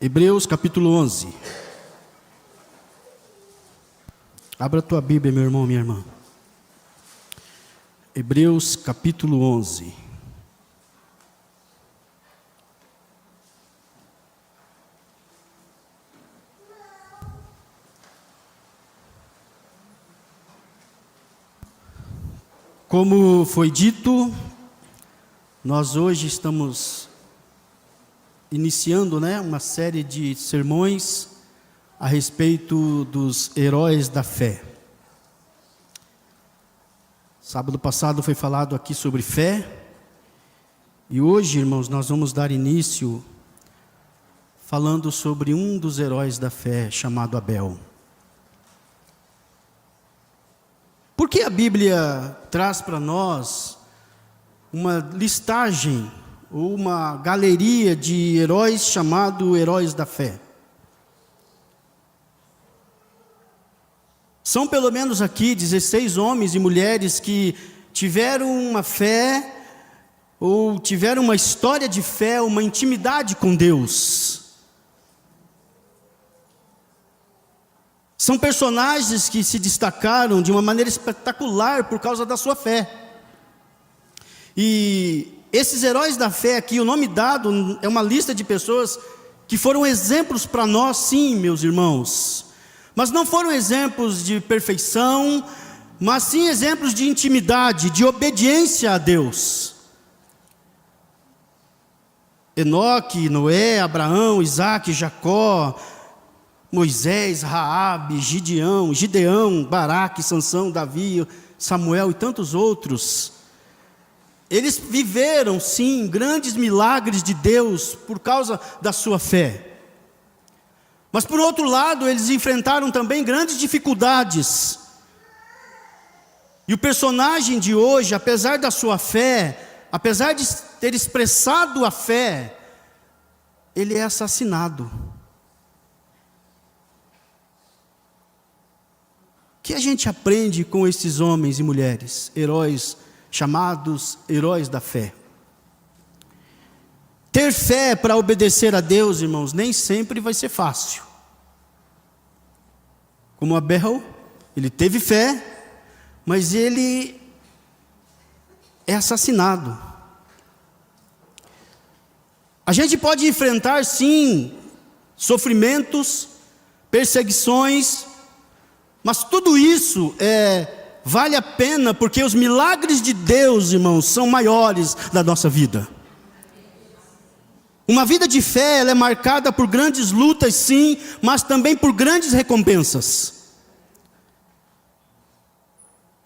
Hebreus capítulo 11. Abra a tua Bíblia, meu irmão, minha irmã. Hebreus capítulo 11. Como foi dito, nós hoje estamos iniciando, uma série de sermões a respeito dos heróis da fé. Sábado passado foi falado aqui sobre fé, e hoje, irmãos, nós vamos dar início falando sobre um dos heróis da fé, chamado Abel. Por que a Bíblia traz para nós uma listagem ou uma galeria de heróis chamado heróis da fé? São pelo menos aqui 16 homens e mulheres que tiveram uma fé, ou tiveram uma história de fé, uma intimidade com Deus. São personagens que se destacaram de uma maneira espetacular por causa da sua fé. E esses heróis da fé aqui, o nome dado é uma lista de pessoas que foram exemplos para nós, sim, meus irmãos. Mas não foram exemplos de perfeição, mas sim exemplos de intimidade, de obediência a Deus. Enoque, Noé, Abraão, Isaac, Jacó, Moisés, Raabe, Gideão, Baraque, Sansão, Davi, Samuel e tantos outros. Eles viveram, sim, grandes milagres de Deus por causa da sua fé. Mas por outro lado, eles enfrentaram também grandes dificuldades. E o personagem de hoje, apesar da sua fé, apesar de ter expressado a fé, ele é assassinado. O que a gente aprende com esses homens e mulheres, heróis, chamados heróis da fé? Ter fé para obedecer a Deus, irmãos, nem sempre vai ser fácil. Como Abel, ele teve fé, mas ele é assassinado. A gente pode enfrentar, sim, sofrimentos, perseguições, mas tudo isso vale a pena, porque os milagres de Deus, irmãos, são maiores da nossa vida. Uma vida de fé, ela é marcada por grandes lutas, sim, mas também por grandes recompensas.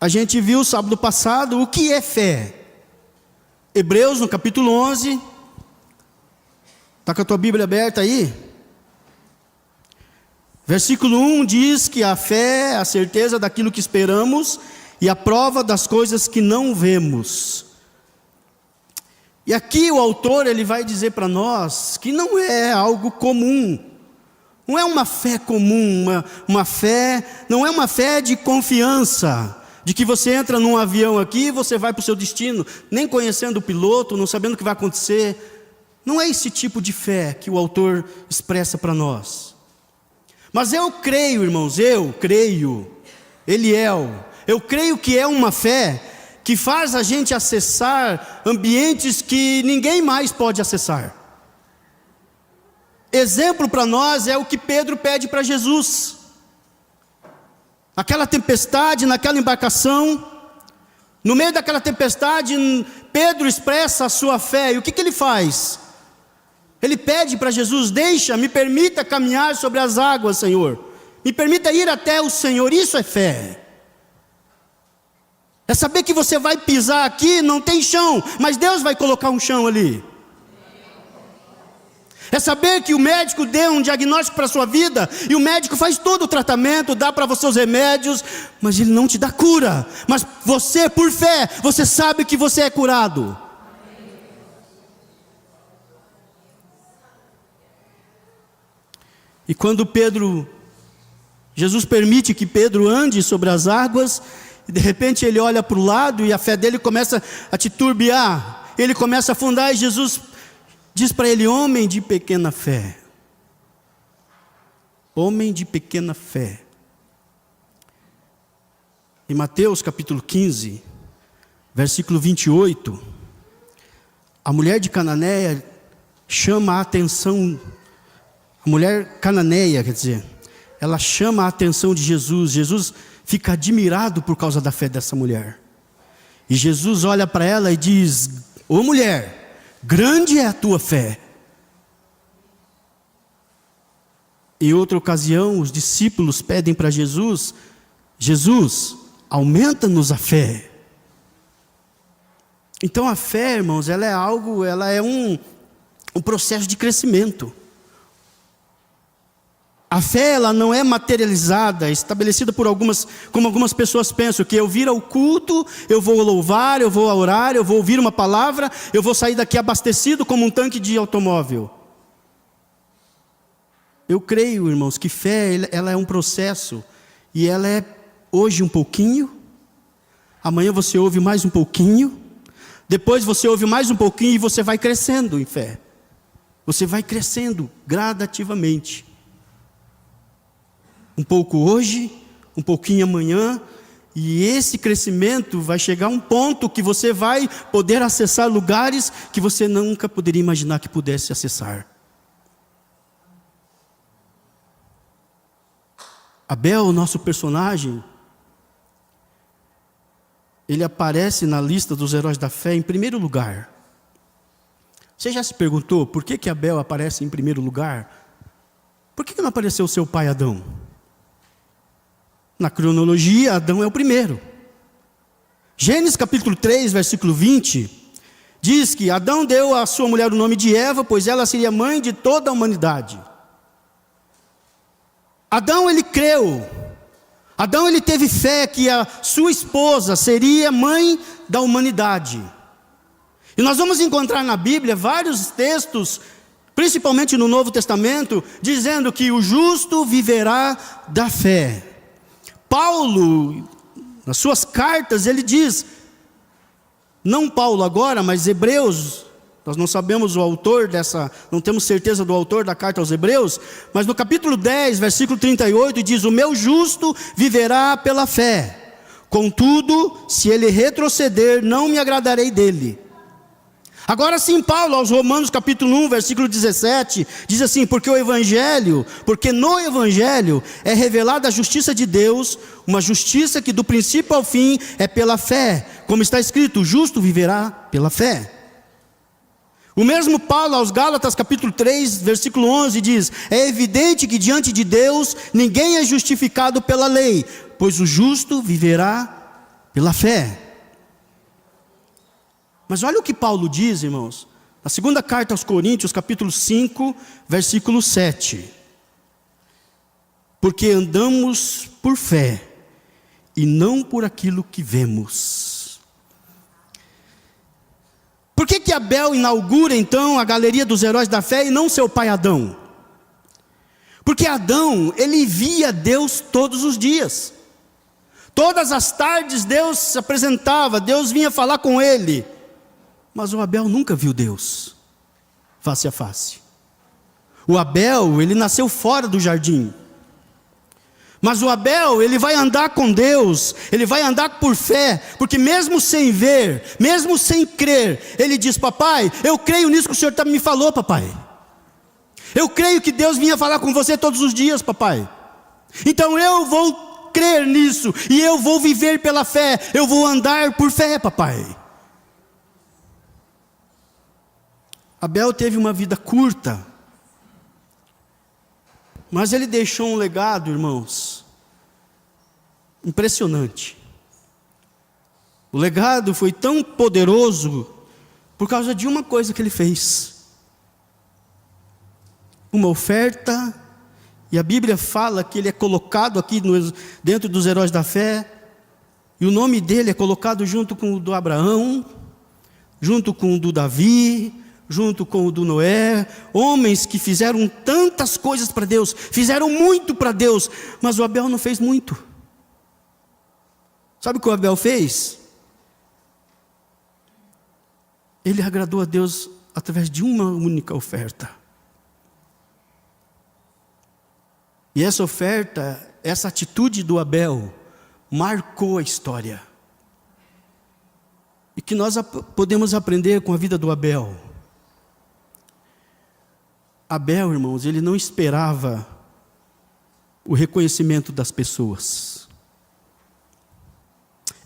A gente viu sábado passado o que é fé. Hebreus, no capítulo 11. Está com a tua Bíblia aberta aí? Versículo 1 diz que a fé é a certeza daquilo que esperamos e a prova das coisas que não vemos. E aqui o autor ele vai dizer para nós que não é algo comum, não é uma fé comum, uma fé, não é uma fé de confiança, de que você entra num avião aqui e você vai para o seu destino, nem conhecendo o piloto, não sabendo o que vai acontecer. Não é esse tipo de fé que o autor expressa para nós. Mas eu creio, irmãos, eu creio que é uma fé que faz a gente acessar ambientes que ninguém mais pode acessar. Exemplo para nós é o que Pedro pede para Jesus. Aquela tempestade, naquela embarcação, no meio daquela tempestade, Pedro expressa a sua fé, e o que ele faz? Ele pede para Jesus: me permita caminhar sobre as águas, Senhor, me permita ir até o Senhor. Isso é fé. É saber que você vai pisar aqui, não tem chão, mas Deus vai colocar um chão ali. É saber que o médico deu um diagnóstico para a sua vida, e o médico faz todo o tratamento, dá para você os remédios, mas ele não te dá cura. Mas você, por fé, você sabe que você é curado. E quando Jesus permite que Pedro ande sobre as águas, e de repente ele olha para o lado e a fé dele começa a titubear, ele começa a afundar, e Jesus diz para ele: homem de pequena fé, Homem de pequena fé. Em Mateus capítulo 15, versículo 28, a mulher de Cananéia chama a atenção, a mulher cananeia, quer dizer, ela chama a atenção de Jesus. Jesus fica admirado por causa da fé dessa mulher. E Jesus olha para ela e diz: ô mulher, grande é a tua fé. Em outra ocasião, os discípulos pedem para Jesus: Jesus, aumenta-nos a fé. Então a fé, irmãos, ela é um processo de crescimento. A fé, ela não é materializada, estabelecida por como algumas pessoas pensam, que eu vir ao culto, eu vou louvar, eu vou orar, eu vou ouvir uma palavra, eu vou sair daqui abastecido como um tanque de automóvel. Eu creio, irmãos, que fé, ela é um processo, e ela é hoje um pouquinho, amanhã você ouve mais um pouquinho, depois você ouve mais um pouquinho e você vai crescendo em fé. Você vai crescendo gradativamente. Um pouco hoje, um pouquinho amanhã, e esse crescimento vai chegar a um ponto que você vai poder acessar lugares que você nunca poderia imaginar que pudesse acessar. Abel, o nosso personagem, ele aparece na lista dos heróis da fé em primeiro lugar. Você já se perguntou por que Abel aparece em primeiro lugar? Por que não apareceu seu pai Adão? Na cronologia, Adão é o primeiro. Gênesis capítulo 3, versículo 20, diz que Adão deu à sua mulher o nome de Eva, pois ela seria mãe de toda a humanidade. Adão, ele creu. Adão, ele teve fé que a sua esposa seria mãe da humanidade. E nós vamos encontrar na Bíblia vários textos, principalmente no Novo Testamento, dizendo que o justo viverá da fé. Paulo, nas suas cartas, ele diz, não Paulo agora, mas Hebreus, nós não sabemos o autor não temos certeza do autor da carta aos Hebreus, mas no capítulo 10, versículo 38, diz: o meu justo viverá pela fé, contudo, se ele retroceder, não me agradarei dele. Agora sim, Paulo, aos Romanos capítulo 1, versículo 17, diz assim: porque no Evangelho é revelada a justiça de Deus, uma justiça que do princípio ao fim é pela fé, como está escrito, o justo viverá pela fé. O mesmo Paulo aos Gálatas capítulo 3, versículo 11 diz: é evidente que diante de Deus ninguém é justificado pela lei, pois o justo viverá pela fé. Mas olha o que Paulo diz, irmãos, na segunda carta aos Coríntios, capítulo 5, versículo 7. Porque andamos por fé, e não por aquilo que vemos. Por que Abel inaugura então a galeria dos heróis da fé e não seu pai Adão? Porque Adão, ele via Deus todos os dias. Todas as tardes Deus se apresentava, Deus vinha falar com ele. Mas o Abel nunca viu Deus face a face. O Abel, ele nasceu fora do jardim. Mas o Abel, ele vai andar com Deus, ele vai andar por fé, porque mesmo sem ver, mesmo sem crer, ele diz: papai, eu creio nisso que o Senhor me falou, papai. Eu creio que Deus vinha falar com você todos os dias, papai. Então eu vou crer nisso, e eu vou viver pela fé, eu vou andar por fé, papai. Abel teve uma vida curta, mas ele deixou um legado, irmãos, impressionante. O legado foi tão poderoso por causa de uma coisa que ele fez. Uma oferta, e a Bíblia fala que ele é colocado aqui dentro dos heróis da fé, e o nome dele é colocado junto com o do Abraão, junto com o do Davi, junto com o do Noé, homens que fizeram tantas coisas para Deus, fizeram muito para Deus, mas o Abel não fez muito. Sabe o que o Abel fez? Ele agradou a Deus através de uma única oferta. E essa oferta, essa atitude do Abel, marcou a história. E que nós podemos aprender com a vida do Abel. Abel, irmãos, ele não esperava o reconhecimento das pessoas.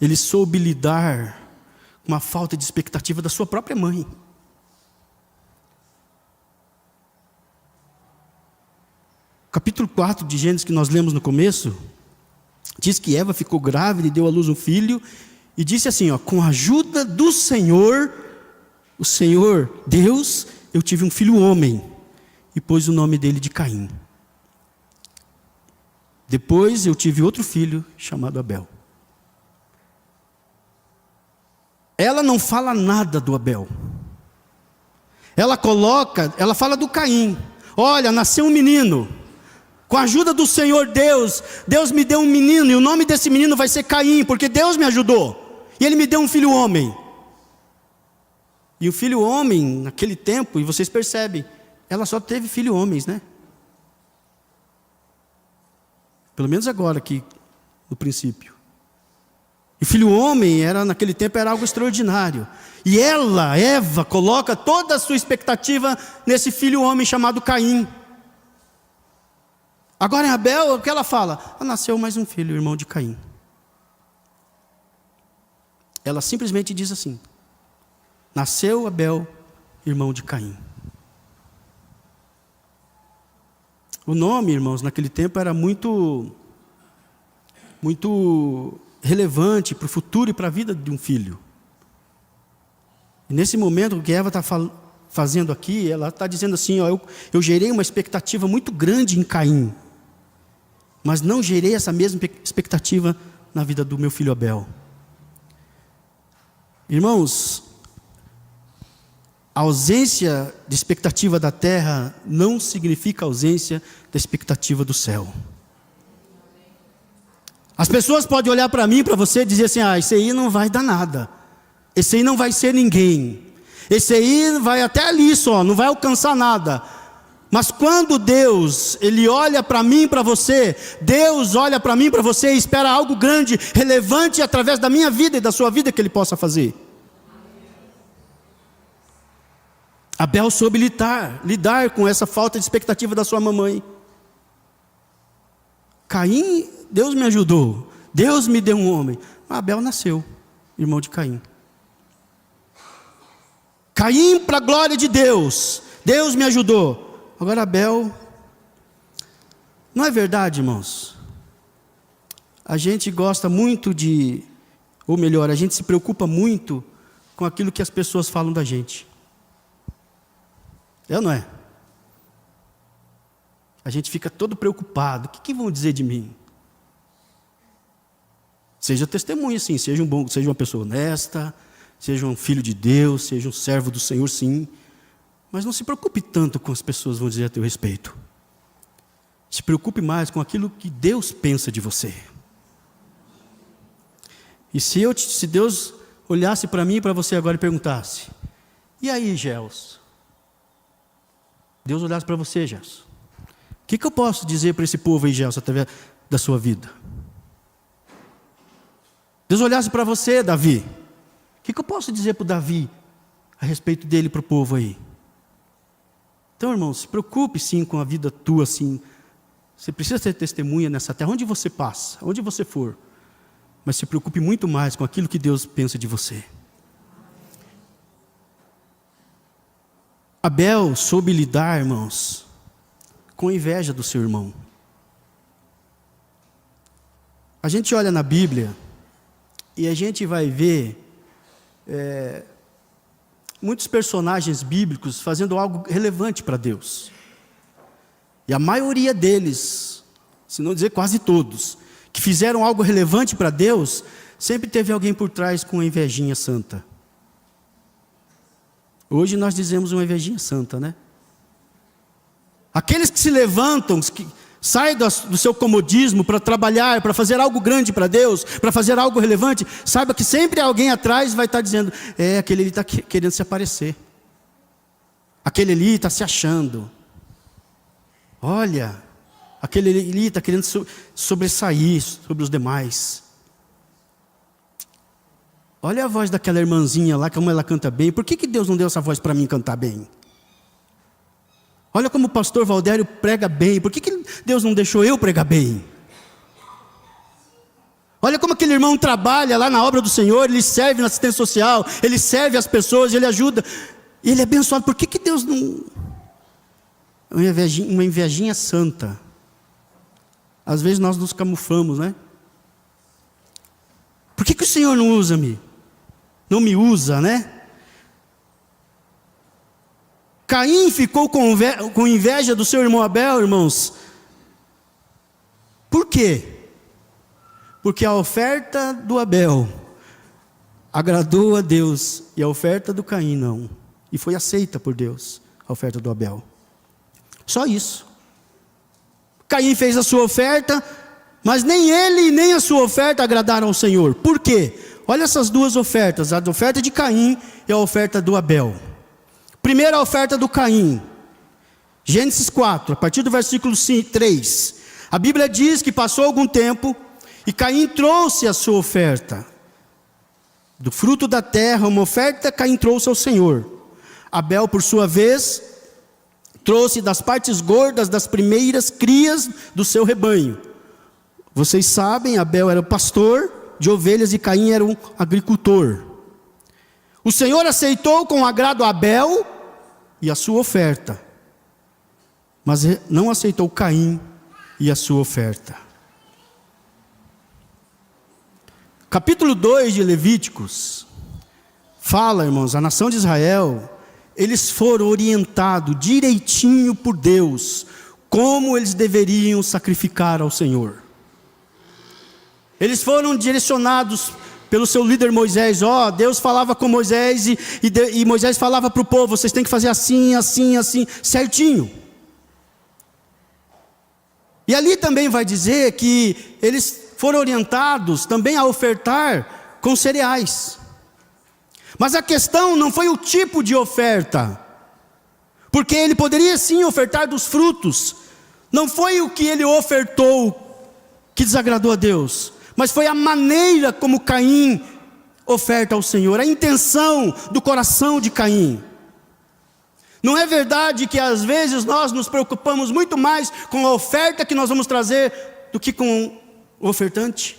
Ele soube lidar com a falta de expectativa da sua própria mãe. Capítulo 4 de Gênesis, que nós lemos no começo, diz que Eva ficou grávida e deu à luz um filho, e disse assim, com a ajuda do Senhor, o Senhor Deus, eu tive um filho homem, e pôs o nome dele de Caim. Depois eu tive outro filho, chamado Abel. Ela não fala nada do Abel. Ela fala do Caim. Olha, nasceu um menino. Com a ajuda do Senhor Deus, Deus me deu um menino, e o nome desse menino vai ser Caim, porque Deus me ajudou. E ele me deu um filho homem. E o filho homem, naquele tempo, e vocês percebem, ela só teve filho homens, né? Pelo menos agora, aqui, no princípio. E filho homem, naquele tempo, era algo extraordinário. E ela, Eva, coloca toda a sua expectativa nesse filho homem chamado Caim. Agora em Abel, o que ela fala? Nasceu mais um filho, irmão de Caim. Ela simplesmente diz assim: nasceu Abel, irmão de Caim. O nome, irmãos, naquele tempo era muito relevante para o futuro e para a vida de um filho. E nesse momento, o que Eva está fazendo aqui, ela está dizendo assim, eu gerei uma expectativa muito grande em Caim, mas não gerei essa mesma expectativa na vida do meu filho Abel. Irmãos, a ausência de expectativa da terra não significa ausência da expectativa do céu. As pessoas podem olhar para mim, para você, e dizer assim, esse aí não vai dar nada. Esse aí não vai ser ninguém. Esse aí vai até ali só, não vai alcançar nada. Mas quando Deus, Ele olha para mim e para você, Deus olha para mim e para você e espera algo grande, relevante através da minha vida e da sua vida que Ele possa fazer. Abel soube lidar com essa falta de expectativa da sua mamãe. Caim, Deus me ajudou, Deus me deu um homem. Abel nasceu, irmão de Caim. Caim para a glória de Deus, Deus me ajudou. Agora Abel, não é verdade, irmãos? A gente gosta muito ou melhor, a gente se preocupa muito com aquilo que as pessoas falam da gente. É ou não é? A gente fica todo preocupado. O que vão dizer de mim? Seja testemunha, sim. Seja uma pessoa honesta, seja um filho de Deus, seja um servo do Senhor, sim. Mas não se preocupe tanto com as pessoas vão dizer a teu respeito. Se preocupe mais com aquilo que Deus pensa de você. E se Deus olhasse para mim e para você agora e perguntasse: e aí, Gels? Deus olhasse para você, Gels. O que eu posso dizer para esse povo aí, Gels, através da sua vida? Deus olhasse para você, Davi. O que eu posso dizer para o Davi a respeito dele para o povo aí? Então, irmão, se preocupe sim com a vida tua, sim. Você precisa ser testemunha nessa terra, onde você passa, onde você for. Mas se preocupe muito mais com aquilo que Deus pensa de você. Abel soube lidar, irmãos, com a inveja do seu irmão. A gente olha na Bíblia e a gente vai ver muitos personagens bíblicos fazendo algo relevante para Deus. E a maioria deles, se não dizer quase todos, que fizeram algo relevante para Deus, sempre teve alguém por trás com uma invejinha santa. Hoje nós dizemos uma invejinha santa, né? Aqueles que se levantam, que saem do seu comodismo para trabalhar, para fazer algo grande para Deus, para fazer algo relevante, saiba que sempre alguém atrás vai estar dizendo: aquele ali está querendo se aparecer. Aquele ali está se achando. Olha, Aquele ali está querendo sobressair sobre os demais. Olha a voz daquela irmãzinha lá, como ela canta bem. Por que Deus não deu essa voz para mim cantar bem? Olha como o pastor Valdério prega bem. Por que Deus não deixou eu pregar bem? Olha como aquele irmão trabalha lá na obra do Senhor. Ele serve na assistência social, ele serve as pessoas, ele ajuda. Ele é abençoado. Por que Deus não... Uma invejinha santa. Às vezes nós nos camuflamos, né? Por que o Senhor não usa-me? Não me usa, né? Caim ficou com inveja do seu irmão Abel, irmãos. Por quê? Porque a oferta do Abel agradou a Deus e a oferta do Caim não. E foi aceita por Deus, a oferta do Abel. Só isso. Caim fez a sua oferta, mas nem ele nem a sua oferta agradaram ao Senhor. Por quê? Olha essas duas ofertas, a oferta de Caim e a oferta do Abel. Primeiro a oferta do Caim. Gênesis 4, a partir do versículo 3. A Bíblia diz que passou algum tempo e Caim trouxe a sua oferta. Do fruto da terra, uma oferta, Caim trouxe ao Senhor. Abel, por sua vez, trouxe das partes gordas das primeiras crias do seu rebanho. Vocês sabem, Abel era pastor de ovelhas e Caim era um agricultor. O Senhor aceitou com agrado Abel e a sua oferta, mas não aceitou Caim e a sua oferta. Capítulo 2 de Levíticos fala, irmãos, a nação de Israel, eles foram orientados direitinho por Deus, como eles deveriam sacrificar ao Senhor. Eles foram direcionados pelo seu líder Moisés. Deus falava com Moisés e Moisés falava para o povo: vocês têm que fazer assim, assim, assim, certinho. E ali também vai dizer que eles foram orientados também a ofertar com cereais. Mas a questão não foi o tipo de oferta, porque ele poderia sim ofertar dos frutos. Não foi o que ele ofertou que desagradou a Deus, mas foi a maneira como Caim oferta ao Senhor, a intenção do coração de Caim. Não é verdade que às vezes nós nos preocupamos muito mais com a oferta que nós vamos trazer do que com o ofertante?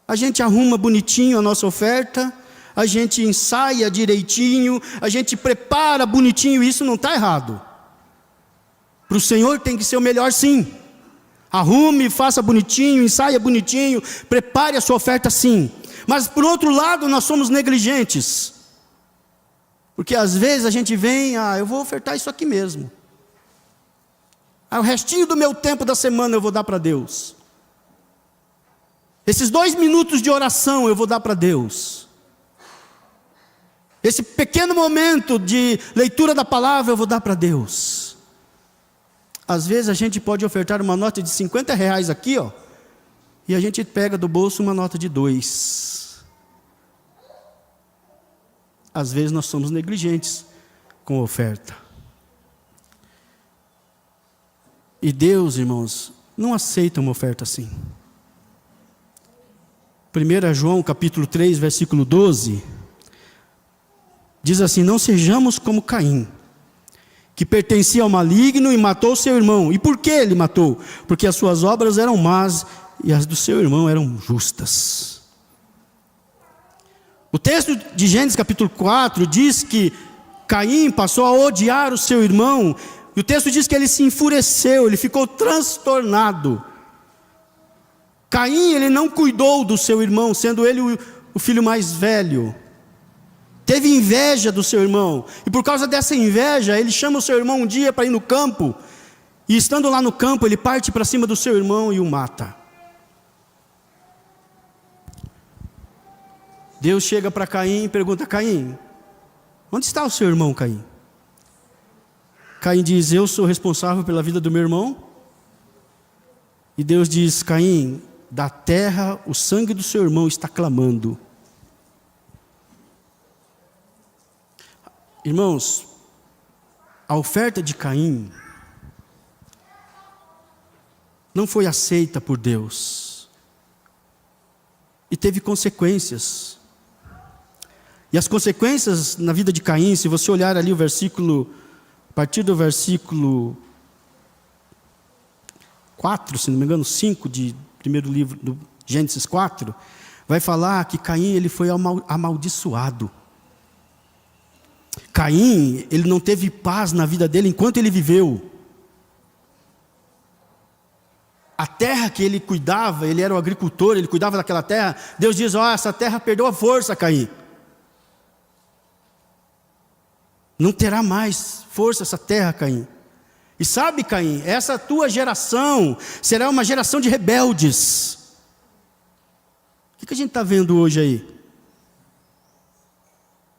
A gente arruma bonitinho a nossa oferta, a gente ensaia direitinho, a gente prepara bonitinho, isso não está errado. Para o Senhor tem que ser o melhor sim. Arrume, faça bonitinho, ensaia bonitinho, prepare a sua oferta sim. Mas por outro lado nós somos negligentes. Porque às vezes a gente vem, eu vou ofertar isso aqui mesmo. O restinho do meu tempo da semana eu vou dar para Deus. Esses 2 minutos de oração eu vou dar para Deus. Esse pequeno momento de leitura da palavra eu vou dar para Deus. Às vezes a gente pode ofertar uma nota de R$50 aqui, e a gente pega do bolso uma nota de 2. Às vezes nós somos negligentes com a oferta. E Deus, irmãos, não aceita uma oferta assim. 1 João capítulo 3, versículo 12, diz assim: não sejamos como Caim, que pertencia ao maligno e matou seu irmão. E por que ele matou? Porque as suas obras eram más e as do seu irmão eram justas. O texto de Gênesis capítulo 4 diz que Caim passou a odiar o seu irmão, e o texto diz que ele se enfureceu, ele ficou transtornado. Caim, ele não cuidou do seu irmão, sendo ele o filho mais velho. Teve inveja do seu irmão, e por causa dessa inveja, ele chama o seu irmão um dia para ir no campo, e estando lá no campo, ele parte para cima do seu irmão e o mata. Deus chega para Caim e pergunta: Caim, onde está o seu irmão, Caim? Caim diz: eu sou responsável pela vida do meu irmão. E Deus diz: Caim, da terra o sangue do seu irmão está clamando. Irmãos, a oferta de Caim não foi aceita por Deus. E teve consequências. E as consequências na vida de Caim, se você olhar ali o versículo, a partir do versículo 4, se não me engano, 5 de primeiro livro do Gênesis 4, vai falar que Caim ele foi amaldiçoado. Caim, ele não teve paz na vida dele enquanto ele viveu. A terra que ele cuidava, ele era o agricultor, ele cuidava daquela terra. Deus diz: essa terra perdeu a força, Caim. Não terá mais força essa terra, Caim. E sabe, Caim, essa tua geração será uma geração de rebeldes. O que a gente está vendo hoje aí?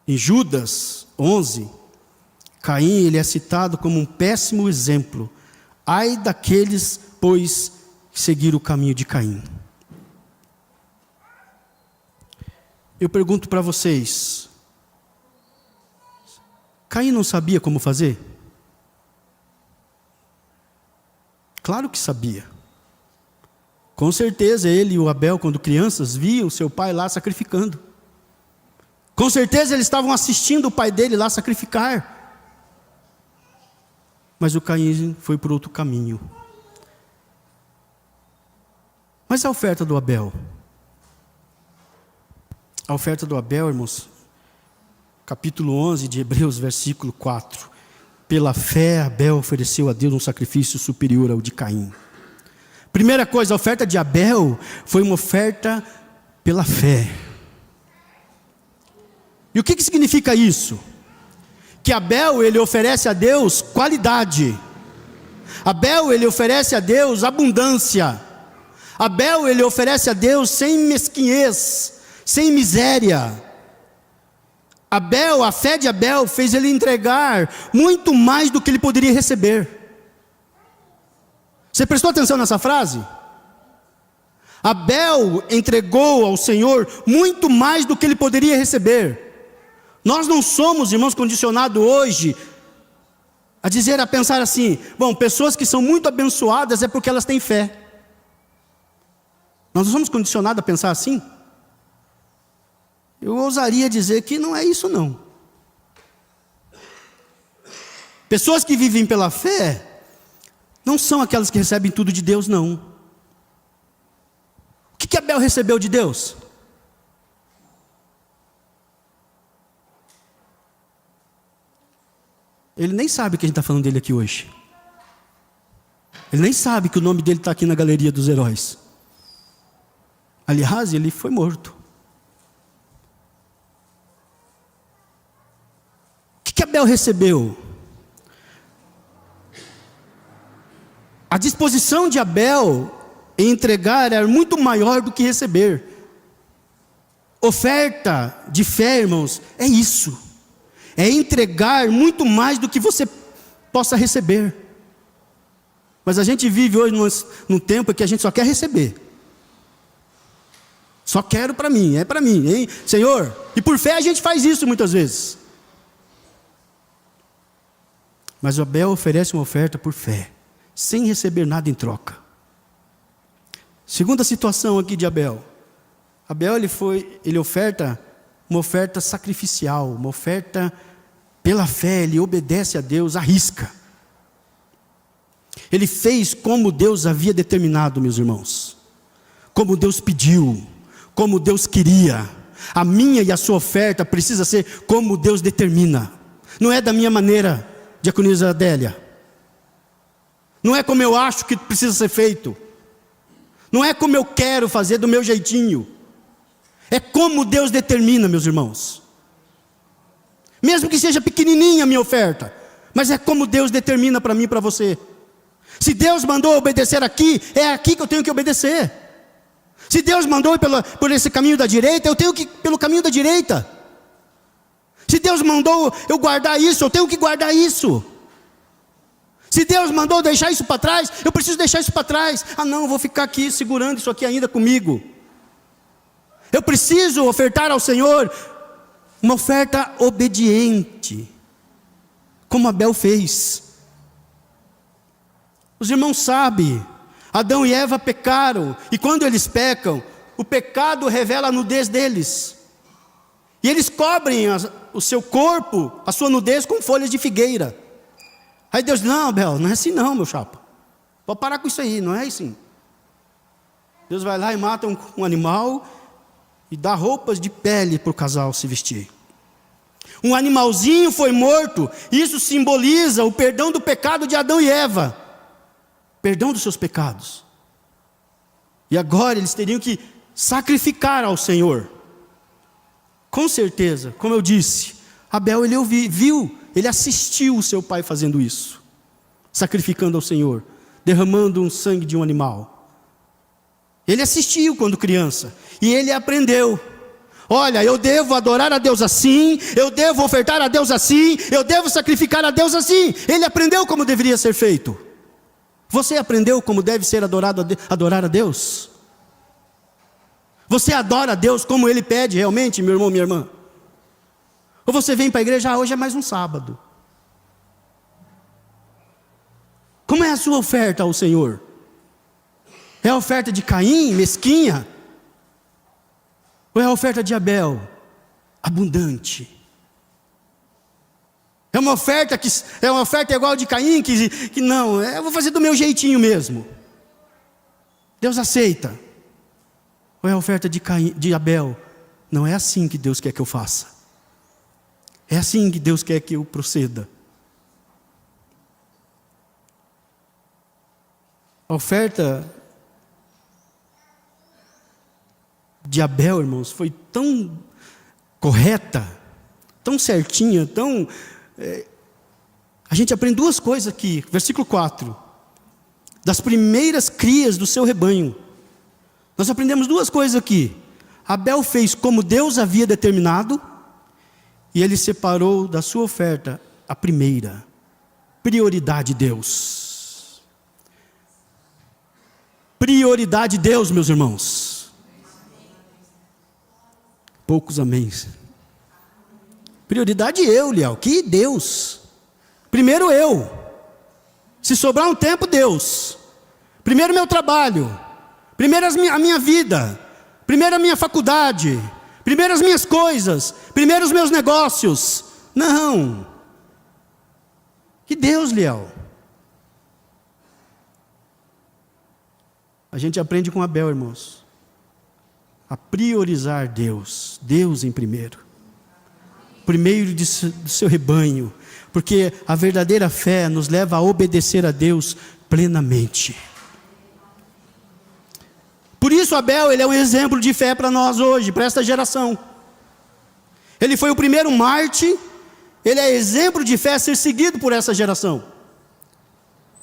Em Judas 11, Caim ele é citado como um péssimo exemplo. Ai daqueles, pois, que seguiram o caminho de Caim. Eu pergunto para vocês, Caim não sabia como fazer? Claro que sabia. Com certeza ele e o Abel, quando crianças, viam seu pai lá sacrificando. Com certeza eles estavam assistindo o pai dele lá sacrificar. Mas o Caim foi por outro caminho. Mas a oferta do Abel? A oferta do Abel, irmãos, capítulo 11 de Hebreus, versículo 4. Pela fé, Abel ofereceu a Deus um sacrifício superior ao de Caim. Primeira coisa, a oferta de Abel foi uma oferta pela fé. E o que significa isso? Que Abel, ele oferece a Deus qualidade. Abel, ele oferece a Deus abundância. Abel, ele oferece a Deus sem mesquinhez, sem miséria. Abel, a fé de Abel fez ele entregar muito mais do que ele poderia receber. Você prestou atenção nessa frase? Abel entregou ao Senhor muito mais do que ele poderia receber. Nós não somos, irmãos, condicionados hoje a pensar assim: bom, pessoas que são muito abençoadas é porque elas têm fé. Nós não somos condicionados a pensar assim? Eu ousaria dizer que não é isso não. Pessoas que vivem pela fé não são aquelas que recebem tudo de Deus, não. O que Abel recebeu de Deus? Ele nem sabe que a gente está falando dele aqui hoje. Ele nem sabe que o nome dele está aqui na galeria dos heróis. Aliás, ele foi morto. O que Abel recebeu? A disposição de Abel em entregar era muito maior do que receber. Oferta de fé, irmãos, é isso. É entregar muito mais do que você possa receber. Mas a gente vive hoje num tempo em que a gente só quer receber. Só quero para mim, é para mim, hein? Senhor, e por fé a gente faz isso muitas vezes. Mas Abel oferece uma oferta por fé, sem receber nada em troca. Segunda situação aqui de Abel. Abel ele oferta uma oferta sacrificial, uma oferta pela fé, ele obedece a Deus, arrisca. Ele fez como Deus havia determinado, meus irmãos. Como Deus pediu, como Deus queria. A minha e a sua oferta precisa ser como Deus determina. Não é da minha maneira, diaconisa Adélia. Não é como eu acho que precisa ser feito. Não é como eu quero fazer do meu jeitinho. É como Deus determina, meus irmãos. Mesmo que seja pequenininha a minha oferta, mas é como Deus determina para mim e para você. Se Deus mandou obedecer aqui, é aqui que eu tenho que obedecer. Se Deus mandou por esse caminho da direita, eu tenho que ir pelo caminho da direita. Se Deus mandou eu guardar isso, eu tenho que guardar isso. Se Deus mandou deixar isso para trás, eu preciso deixar isso para trás. Ah não, eu vou ficar aqui segurando isso aqui ainda comigo. Eu preciso ofertar ao Senhor uma oferta obediente, como Abel fez. Os irmãos sabem, Adão e Eva pecaram, e quando eles pecam, o pecado revela a nudez deles. E eles cobrem o seu corpo, a sua nudez, com folhas de figueira. Aí Deus diz: não, Abel, não é assim não, meu chapa. Pode parar com isso aí, não é assim. Deus vai lá e mata um animal e dá roupas de pele para o casal se vestir. Um animalzinho foi morto, isso simboliza o perdão do pecado de Adão e Eva. Perdão dos seus pecados. E agora eles teriam que sacrificar ao Senhor. Com certeza, como eu disse, Abel ele viu, ele assistiu o seu pai fazendo isso. Sacrificando ao Senhor, derramando um sangue de um animal. Ele assistiu quando criança, e ele aprendeu. Olha, eu devo adorar a Deus assim, eu devo ofertar a Deus assim, eu devo sacrificar a Deus assim. Ele aprendeu como deveria ser feito. Você aprendeu como deve ser adorar a Deus? Você adora a Deus como Ele pede realmente, meu irmão, minha irmã? Ou você vem para a igreja: hoje é mais um sábado. Como é a sua oferta ao Senhor? É a oferta de Caim, mesquinha? Ou é a oferta de Abel, abundante? É uma oferta igual a de Caim, que não, eu vou fazer do meu jeitinho mesmo. Deus aceita. Ou é a oferta de Abel? Não é assim que Deus quer que eu faça. É assim que Deus quer que eu proceda. A oferta de Abel, irmãos, foi tão correta, tão certinha, tão... A gente aprende duas coisas aqui. Versículo 4. Das primeiras crias do seu rebanho. Nós aprendemos duas coisas aqui. Abel fez como Deus havia determinado, e ele separou da sua oferta a primeira. Prioridade de Deus. Prioridade de Deus, meus irmãos. Poucos améns. Prioridade eu, Liel. Que Deus? Primeiro eu. Se sobrar um tempo, Deus. Primeiro meu trabalho. Primeiro a minha vida. Primeiro a minha faculdade. Primeiro as minhas coisas. Primeiro os meus negócios. Não. Que Deus, Liel. A gente aprende com Abel, irmãos, a priorizar Deus. Deus em primeiro. Primeiro do seu rebanho. Porque a verdadeira fé nos leva a obedecer a Deus plenamente. Por isso Abel, ele é um exemplo de fé para nós hoje, para esta geração. Ele foi o primeiro mártir, ele é exemplo de fé a ser seguido por essa geração.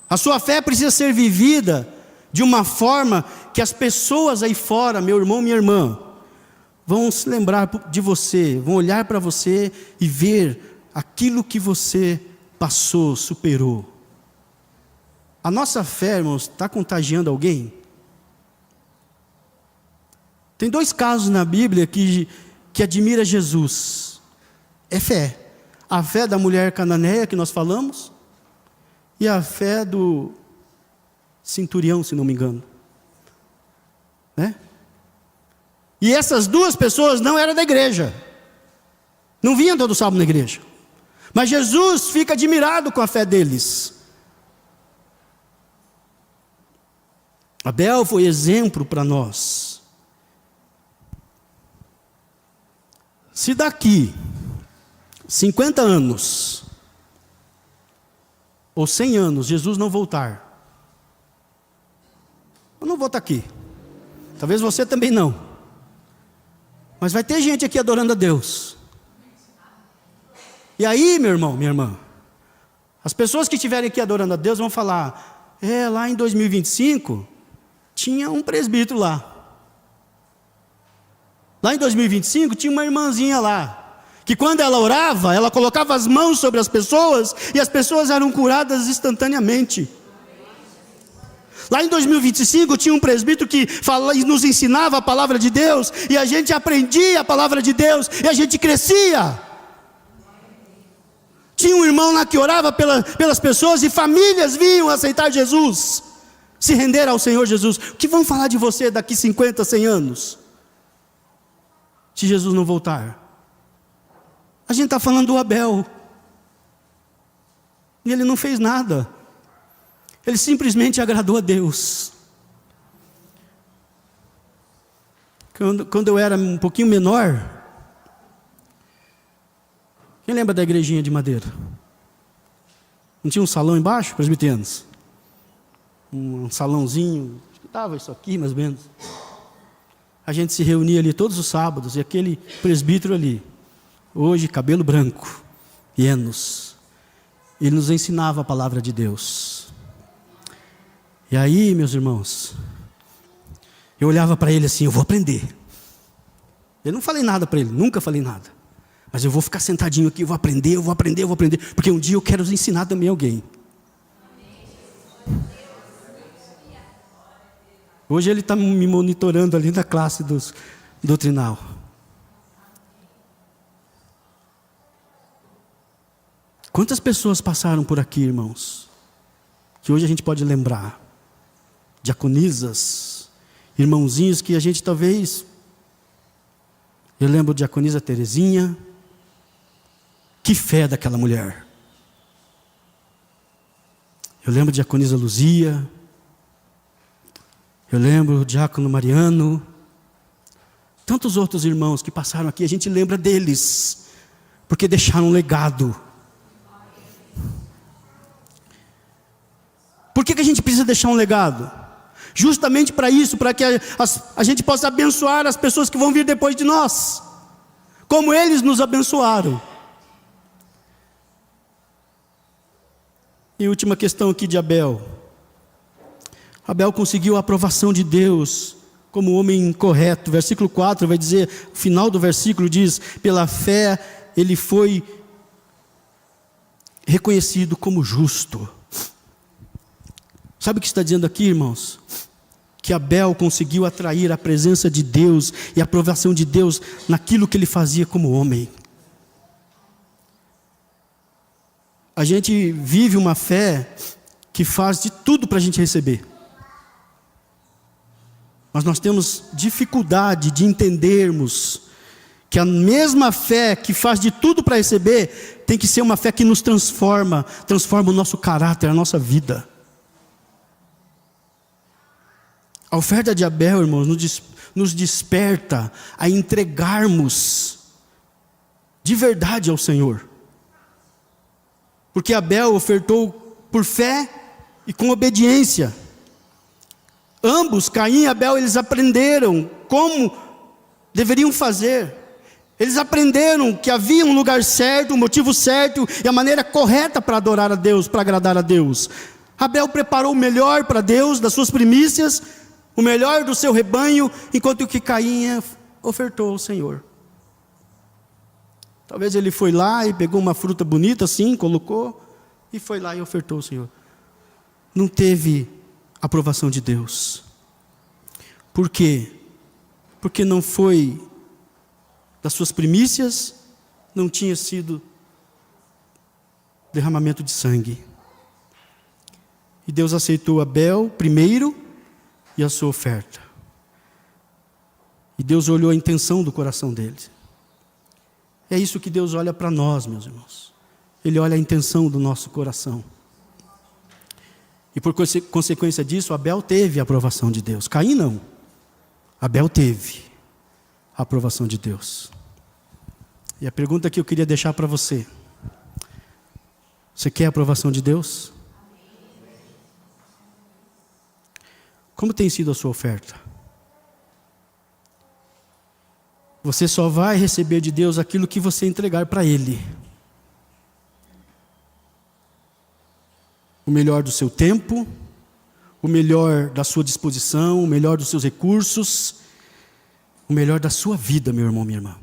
A sua fé precisa ser vivida de uma forma que as pessoas aí fora, meu irmão, minha irmã, vão se lembrar de você, vão olhar para você e ver aquilo que você passou, superou. A nossa fé, irmãos, está contagiando alguém? Tem dois casos na Bíblia que admira Jesus. É fé. A fé da mulher cananeia que nós falamos, e a fé do centurião, se não me engano. Né? E essas duas pessoas não eram da igreja. Não vinham todo sábado na igreja. Mas Jesus fica admirado com a fé deles. Abel foi exemplo para nós. Se daqui 50 anos ou 100 anos Jesus não voltar, eu não vou estar aqui. Talvez você também não. Mas vai ter gente aqui adorando a Deus. E aí, meu irmão, minha irmã, as pessoas que estiverem aqui adorando a Deus vão falar: lá em 2025 tinha um presbítero lá. Lá em 2025 tinha uma irmãzinha lá, que quando ela orava, ela colocava as mãos sobre as pessoas, e as pessoas eram curadas instantaneamente. Lá em 2025 tinha um presbítero que nos ensinava a palavra de Deus, e a gente aprendia a palavra de Deus, e a gente crescia. Tinha um irmão lá que orava pelas pessoas, e famílias vinham aceitar Jesus. se render ao Senhor Jesus. O que vão falar de você daqui 50, 100 anos? Se Jesus não voltar. A gente está falando do Abel. E ele não fez nada. Ele simplesmente agradou a Deus. Quando eu era um pouquinho menor, quem lembra da igrejinha de madeira? Não tinha um salão embaixo, presbiterianos? Um salãozinho, dava isso aqui mais ou menos. A gente se reunia ali todos os sábados, e aquele presbítero ali, hoje cabelo branco, Enos, ele nos ensinava a palavra de Deus. E aí, meus irmãos, eu olhava para ele assim, eu vou aprender. Eu não falei nada para ele, nunca falei nada. Mas eu vou ficar sentadinho aqui, eu vou aprender, porque um dia eu quero ensinar também alguém. Hoje ele está me monitorando ali na classe doutrinal. Quantas pessoas passaram por aqui, irmãos, que hoje a gente pode lembrar? Diaconisas, irmãozinhos que a gente talvez... Eu lembro de diaconisa Terezinha. Que fé daquela mulher. Eu lembro de diaconisa Luzia. Eu lembro do diácono Mariano. Tantos outros irmãos que passaram aqui, a gente lembra deles, porque deixaram um legado. Por que a gente precisa deixar um legado? Justamente para isso, para que a gente possa abençoar as pessoas que vão vir depois de nós, como eles nos abençoaram. E última questão aqui de Abel. Abel conseguiu a aprovação de Deus como homem correto. Versículo 4 vai dizer, o final do versículo diz, pela fé ele foi reconhecido como justo. Sabe o que está dizendo aqui, irmãos? Que Abel conseguiu atrair a presença de Deus e a aprovação de Deus naquilo que ele fazia como homem. A gente vive uma fé que faz de tudo para a gente receber. Mas nós temos dificuldade de entendermos que a mesma fé que faz de tudo para receber, tem que ser uma fé que nos transforma o nosso caráter, a nossa vida. A oferta de Abel, irmãos, nos desperta a entregarmos de verdade ao Senhor. Porque Abel ofertou por fé e com obediência. Ambos, Caim e Abel, eles aprenderam como deveriam fazer. Eles aprenderam que havia um lugar certo, um motivo certo e a maneira correta para adorar a Deus, para agradar a Deus. Abel preparou o melhor para Deus, das suas primícias, o melhor do seu rebanho, enquanto que Caim ofertou ao Senhor. Talvez ele foi lá e pegou uma fruta bonita assim, colocou, e foi lá e ofertou ao Senhor. Não teve aprovação de Deus. Por quê? Porque não foi das suas primícias, não tinha sido derramamento de sangue. E Deus aceitou Abel primeiro e a sua oferta. E Deus olhou a intenção do coração dele. É isso que Deus olha para nós, meus irmãos. Ele olha a intenção do nosso coração. E por consequência disso, Abel teve a aprovação de Deus. Caim não. Abel teve a aprovação de Deus. E a pergunta que eu queria deixar para você: você quer a aprovação de Deus? Como tem sido a sua oferta? Você só vai receber de Deus aquilo que você entregar para Ele. O melhor do seu tempo, o melhor da sua disposição, o melhor dos seus recursos, o melhor da sua vida, meu irmão, minha irmã.